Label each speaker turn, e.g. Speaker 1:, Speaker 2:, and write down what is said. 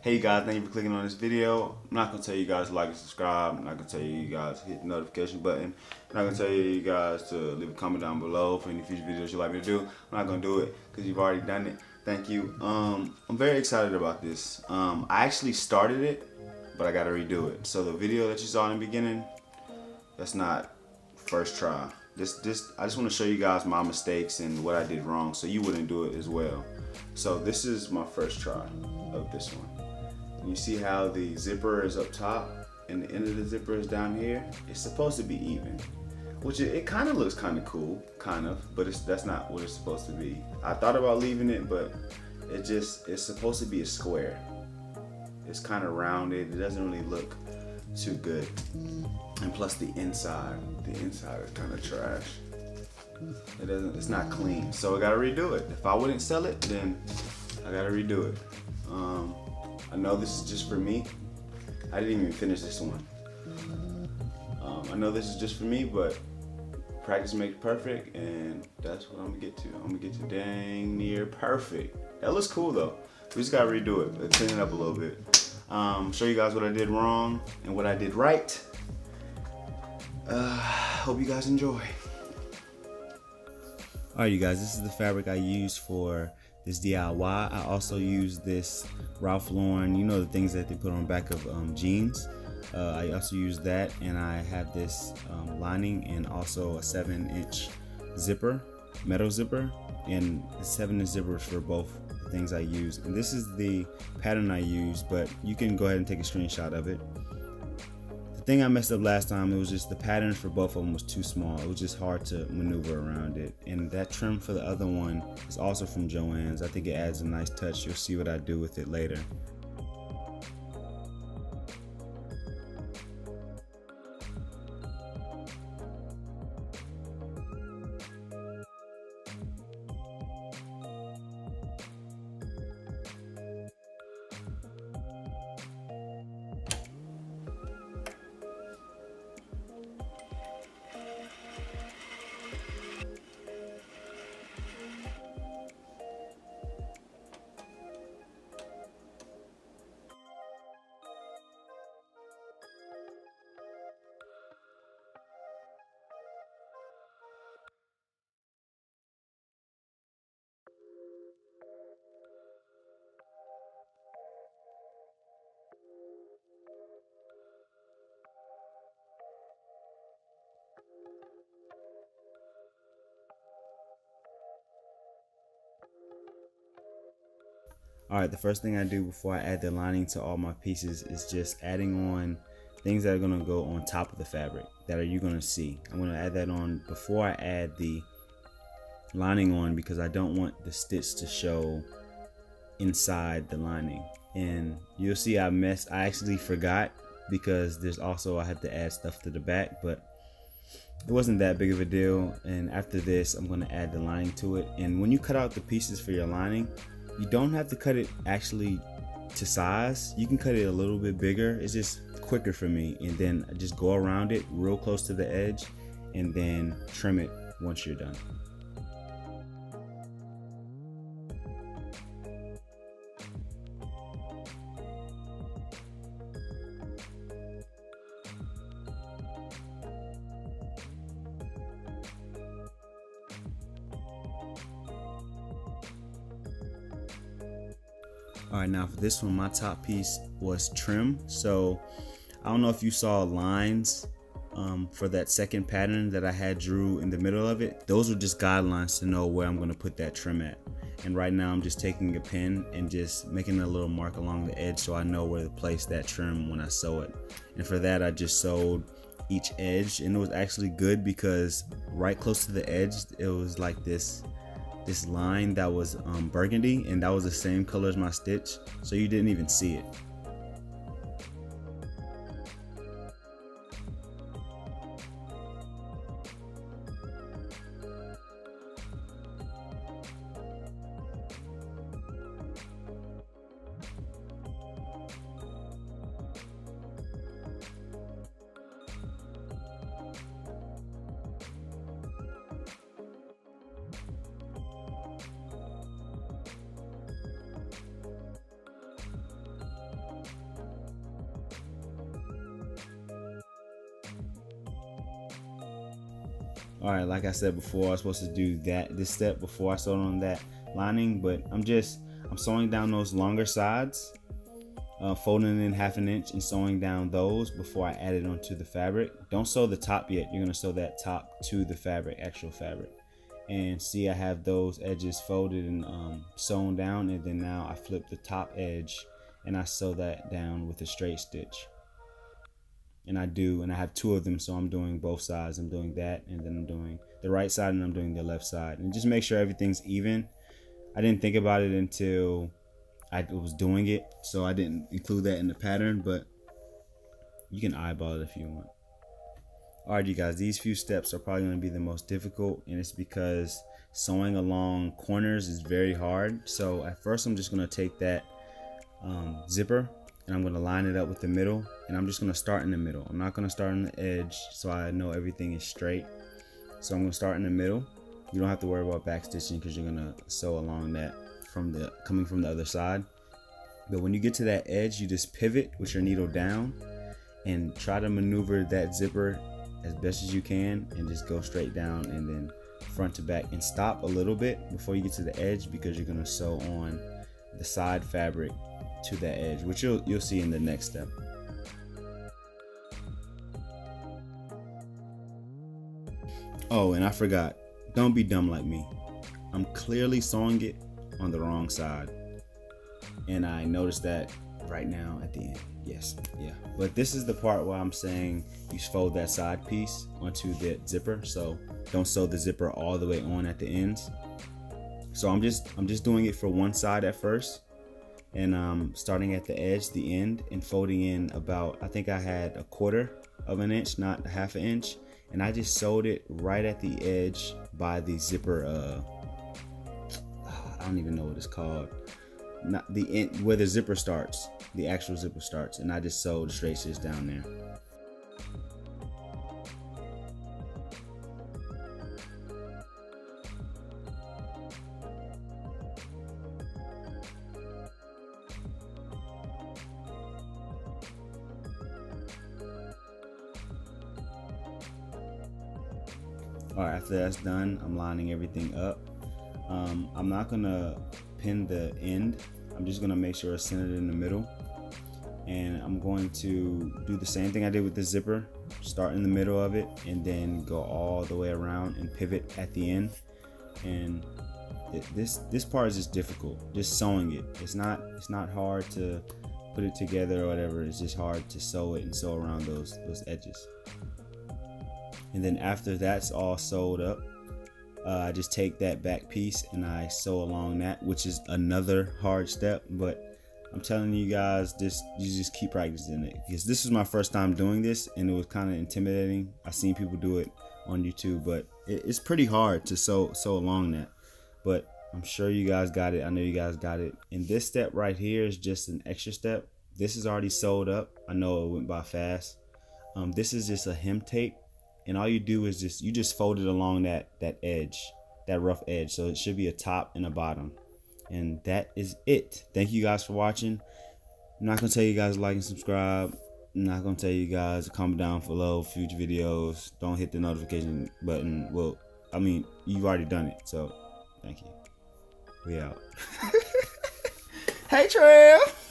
Speaker 1: Hey guys, thank you for clicking on this video. I'm not gonna tell you guys to like and subscribe. I'm not gonna tell you guys to hit the notification button. I'm not gonna tell you guys to leave a comment down below for any future videos you'd like me to do. I'm not gonna do it because you've already done it. Thank you. I'm very excited about this. I actually started it, but I gotta redo it. So the video that you saw in the beginning, that's not first try. I just want to show you guys my mistakes and what I did wrong so you wouldn't do it as well. So this is my first try of this one. And you see how the zipper is up top and the end of the zipper is down here? It's supposed to be even, which it kind of looks kind of cool, but that's not what it's supposed to be. I thought about leaving it, but it's supposed to be a square. It's kind of rounded. It doesn't really look too good. And plus the inside is kind of trash. It's not clean, so I gotta redo it. If I wouldn't sell it, then I gotta redo it. I know this is just for me. I didn't even finish this one. I know this is just for me, but practice makes perfect, and that's what I'm gonna get to. I'm gonna get to dang near perfect. That looks cool though. We just gotta redo it, let's clean it up a little bit. Show you guys what I did wrong and what I did right. Hope you guys enjoy. Alright you guys, this is the fabric I used for this DIY. I also used this Ralph Lauren, you know, the things that they put on the back of jeans. I also used that, and I have this lining and also a 7-inch zipper, metal zipper, and 7-inch zippers for both the things I used. And this is the pattern I used, but you can go ahead and take a screenshot of it. The thing I messed up last time, it was just the pattern for both of them was too small. It was just hard to maneuver around it. And that trim for the other one is also from Joann's. I think it adds a nice touch. You'll see what I do with it later. Alright, the first thing I do before I add the lining to all my pieces is just adding on things that are going to go on top of the fabric that you're going to see. I'm going to add that on before I add the lining on because I don't want the stitch to show inside the lining. And you'll see I actually forgot because there's also I have to add stuff to the back, but it wasn't that big of a deal. And after this, I'm going to add the lining to it. And when you cut out the pieces for your lining, you don't have to cut it actually to size. You can cut it a little bit bigger. It's just quicker for me. And then I just go around it real close to the edge and then trim it once you're done. Alright, now for this one, my top piece was trim. So I don't know if you saw lines for that second pattern that I had drew in the middle of it. Those were just guidelines to know where I'm going to put that trim at. And right now I'm just taking a pin and just making a little mark along the edge so I know where to place that trim when I sew it. And for that I just sewed each edge, and it was actually good because right close to the edge it was like this line that was burgundy, and that was the same color as my stitch, so you didn't even see it. All right, like I said before, I was supposed to do this step before I sewed on that lining, but I'm sewing down those longer sides, folding in 1/2 inch and sewing down those before I add it onto the fabric. Don't sew the top yet. You're gonna sew that top to the fabric, actual fabric. And see, I have those edges folded and sewn down, and then now I flip the top edge and I sew that down with a straight stitch. And I have 2 of them, so I'm doing both sides. I'm doing that, and then I'm doing the right side, and I'm doing the left side. And just make sure everything's even. I didn't think about it until I was doing it, so I didn't include that in the pattern, but you can eyeball it if you want. Alright, you guys, these few steps are probably going to be the most difficult, and it's because sewing along corners is very hard. So at first I'm just going to take that zipper and I'm going to line it up with the middle, and I'm just going to start in the middle. I'm not going to start on the edge, so I know everything is straight. So I'm going to start in the middle. You don't have to worry about back stitching because you're going to sew along that coming from the other side. But when you get to that edge, you just pivot with your needle down and try to maneuver that zipper as best as you can, and just go straight down and then front to back, and stop a little bit before you get to the edge, because you're going to sew on the side fabric to that edge, which you'll see in the next step. Oh, and I forgot, don't be dumb like me. I'm clearly sewing it on the wrong side, and I noticed that right now at the end. Yes, yeah, but this is the part where I'm saying you fold that side piece onto the zipper, so don't sew the zipper all the way on at the ends. So I'm just doing it for one side at first, and starting at the edge, the end, and folding in about, I think I had 1/4 of an inch, not 1/2 inch, and I just sewed it right at the edge by the zipper. I don't even know what it's called. Not the end where the zipper starts, the actual zipper starts, and I just sewed straight stitch down there. All right, after that's done, I'm lining everything up. I'm not gonna pin the end. I'm just gonna make sure it's centered in the middle, and I'm going to do the same thing I did with the zipper. Start in the middle of it and then go all the way around and pivot at the end. And this part is just difficult, just sewing it. It's not hard to put it together or whatever. It's just hard to sew it and sew around those edges. And then after that's all sewed up, I just take that back piece and I sew along that, which is another hard step. But I'm telling you guys, you just keep practicing it, because this is my first time doing this and it was kind of intimidating. I've seen people do it on YouTube, but it's pretty hard to sew along that. But I'm sure you guys got it. I know you guys got it. And this step right here is just an extra step. This is already sewed up. I know it went by fast. This is just a hem tape. And all you do is you just fold it along that edge, that rough edge. So it should be a top and a bottom. And that is it. Thank you guys for watching. I'm not going to tell you guys to like and subscribe. I'm not going to tell you guys to comment down below future videos. Don't hit the notification button. Well, I mean, you've already done it. So thank you. We out. Hey, Trev.